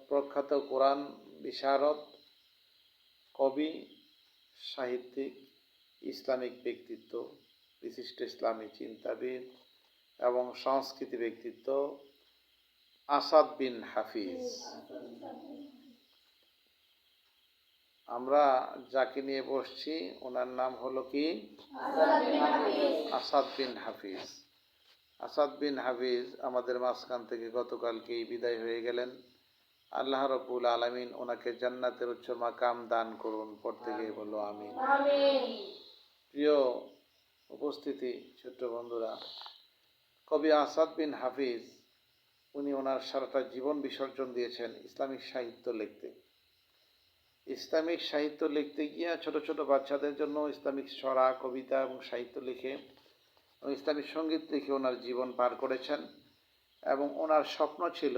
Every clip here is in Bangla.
প্রখ্যাত কোরআন বিশারদ, কবি, সাহিত্যিক, ইসলামিক ব্যক্তিত্ব, বিশিষ্ট ইসলামী চিন্তাবিদ এবং সংস্কৃতি ব্যক্তিত্ব আসাদ বিন হাফিজ। আমরা যাকে নিয়ে বসছি ওনার নাম হলো কি? আসাদ বিন হাফিজ। আসাদ বিন হাফিজ আমাদের মাঝখান থেকে গতকালকেই বিদায় হয়ে গেলেন। আল্লাহ রাব্বুল আলামিন ওনাকে জান্নাতের উচ্চ মাকাম দান করুন। প্রত্যেকে বলো আমিন। প্রিয় উপস্থিতি, ছোট্ট বন্ধুরা, কবি আসাদ বিন হাফিজ উনি ওনার সারাটা জীবন বিসর্জন দিয়েছেন ইসলামিক সাহিত্য লিখতে। ইসলামিক সাহিত্য লিখতে গিয়ে ছোট ছোট বাচ্চাদের জন্য ইসলামিক ছড়া, কবিতা এবং সাহিত্য লিখে এবং ইসলামিক সঙ্গীত লিখে ওনার জীবন পার করেছেন। এবং ওনার স্বপ্ন ছিল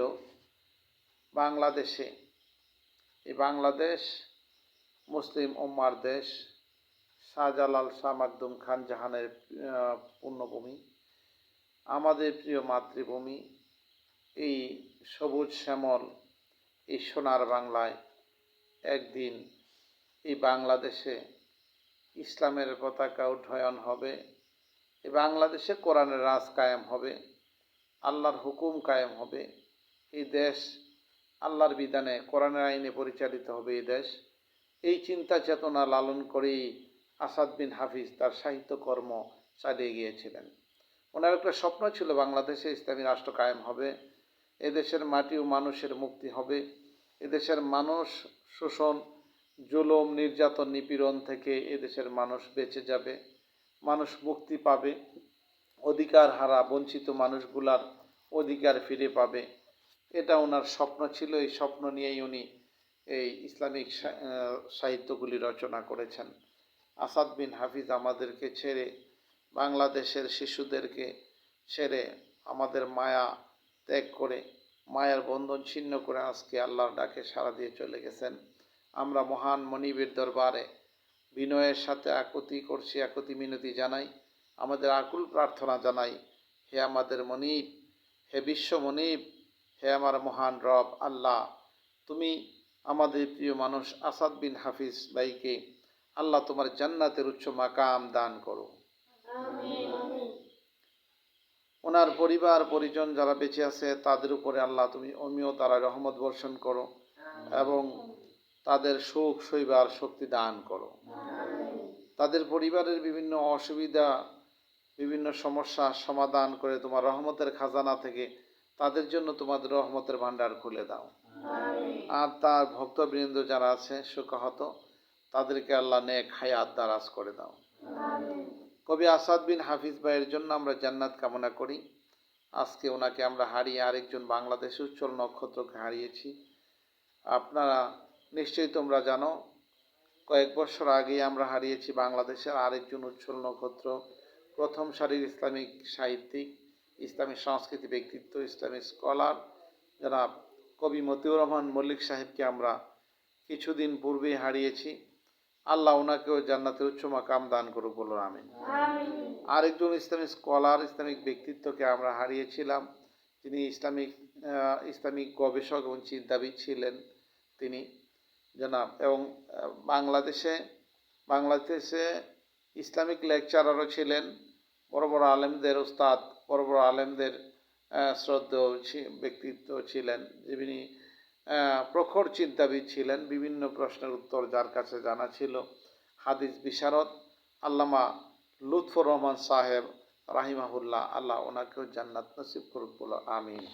বাংলাদেশে, এই বাংলাদেশ মুসলিম উম্মার দেশ, শাহজালাল, শাহ মাকদুম খান জাহানের পুণ্যভূমি, আমাদের প্রিয় মাতৃভূমি, এই সবুজ শ্যামল এই সোনার বাংলায় একদিন এই বাংলাদেশে ইসলামের পতাকা উড্ডয়ন হবে, এই বাংলাদেশে কোরআনের রাজ কায়েম হবে, আল্লাহর হুকুম কায়েম হবে, এই দেশ আল্লাহর বিধানে কোরআনের আইনে পরিচালিত হবে এই দেশ। এই চিন্তা চেতনা লালন করেই আসাদ বিন হাফিজ তার সাহিত্যকর্ম চালিয়ে গিয়েছিলেন। ওনার একটা স্বপ্ন ছিল বাংলাদেশে ইসলামী রাষ্ট্র কায়েম হবে, এদেশের মাটি ও মানুষের মুক্তি হবে, এদেশের মানুষ শোষণ, জুলুম, নির্যাতন, নিপীড়ন থেকে এদেশের মানুষ বেঁচে যাবে, মানুষ মুক্তি পাবে, অধিকার হারা বঞ্চিত মানুষগুলার অধিকার ফিরে পাবে। এটা ওনার স্বপ্ন ছিল। এই স্বপ্ন নিয়েই উনি এই ইসলামিক সাহিত্যগুলি রচনা করেছেন। আসাদ বিন হাফিজ আমাদেরকে ছেড়ে, বাংলাদেশের শিশুদেরকে ছেড়ে, আমাদের মায়া ত্যাগ করে, মায়ের বন্ধন ছিন্ন করে আজকে আল্লাহর ডাকে সাড়া দিয়ে চলে গেছেন। আমরা মহান মনিবের দরবারে বিনয়ের সাথে আকুতি মিনতি জানাই, আমাদের আকুল প্রার্থনা জানাই, হে আমাদের মনিব, হে বিশ্ব মনিব, হে আমার মহান রব আল্লাহ, তুমি আমাদের প্রিয় মানুষ আসাদ বিন হাফিজ ভাইকে আল্লাহ তোমার জান্নাতের উচ্চ মাকাম দান করো। ওনার পরিবার পরিজন যারা বেঁচে আছে তাদের উপরে আল্লাহ তুমি অমিয় তারা রহমত বর্ষণ করো এবং তাদের সুখ সইবার শক্তি দান করো। তাদের পরিবারের বিভিন্ন অসুবিধা, বিভিন্ন সমস্যা সমাধান করে তোমার রহমতের খাজানা থেকে তাদের জন্য তোমাদের রহমতের ভান্ডার খুলে দাও। আর তার ভক্তবৃন্দ যারা আছে শোকাহত তাদেরকে আল্লাহ নেক হায়াত দারাজ করে দাও। কবি আসাদ বিন হাফিজ ভাইয়ের জন্য আমরা জান্নাত কামনা করি। আজকে ওনাকে আমরা হারিয়ে আরেকজন বাংলাদেশে উজ্জ্বল নক্ষত্রকে হারিয়েছি। আপনারা নিশ্চয়ই তোমরা জানো, কয়েক বছর আগেই আমরা হারিয়েছি বাংলাদেশের আরেকজন উজ্জ্বল নক্ষত্র, প্রথম সারির ইসলামিক সাহিত্যিক, ইসলামী সংস্কৃতি ব্যক্তিত্ব, ইসলামিক স্কলার জনাব কবি মতিউর রহমান মল্লিক সাহেবকে আমরা কিছুদিন পূর্বেই হারিয়েছি। আল্লাহ ওনাকেও জান্নাতের উচ্চ মাকাম দান করুক, বলুন আমিন। আরেকজন ইসলামিক স্কলার, ইসলামিক ব্যক্তিত্বকে আমরা হারিয়েছিলাম, যিনি ইসলামিক গবেষক এবং চিন্তাবিদ ছিলেন তিনি জনাব, এবং বাংলাদেশে ইসলামিক লেকচারারও ছিলেন, বড় বড় আলেমদের উস্তাদ, বড় বড় আলেমদের শ্রদ্ধেয় ব্যক্তিত্ব ছিলেন, যিনি প্রখর চিন্তাবিদ ছিলেন। বিভিন্ন প্রশ্নের উত্তর যার কাছে জানা ছিল, হাদিস বিশারদ আল্লামা লুৎফর রহমান সাহেব রাহিমাহুল্লাহ, আল্লাহ ওনাকেও জান্নাত নসিব করুক, বলো আমিন।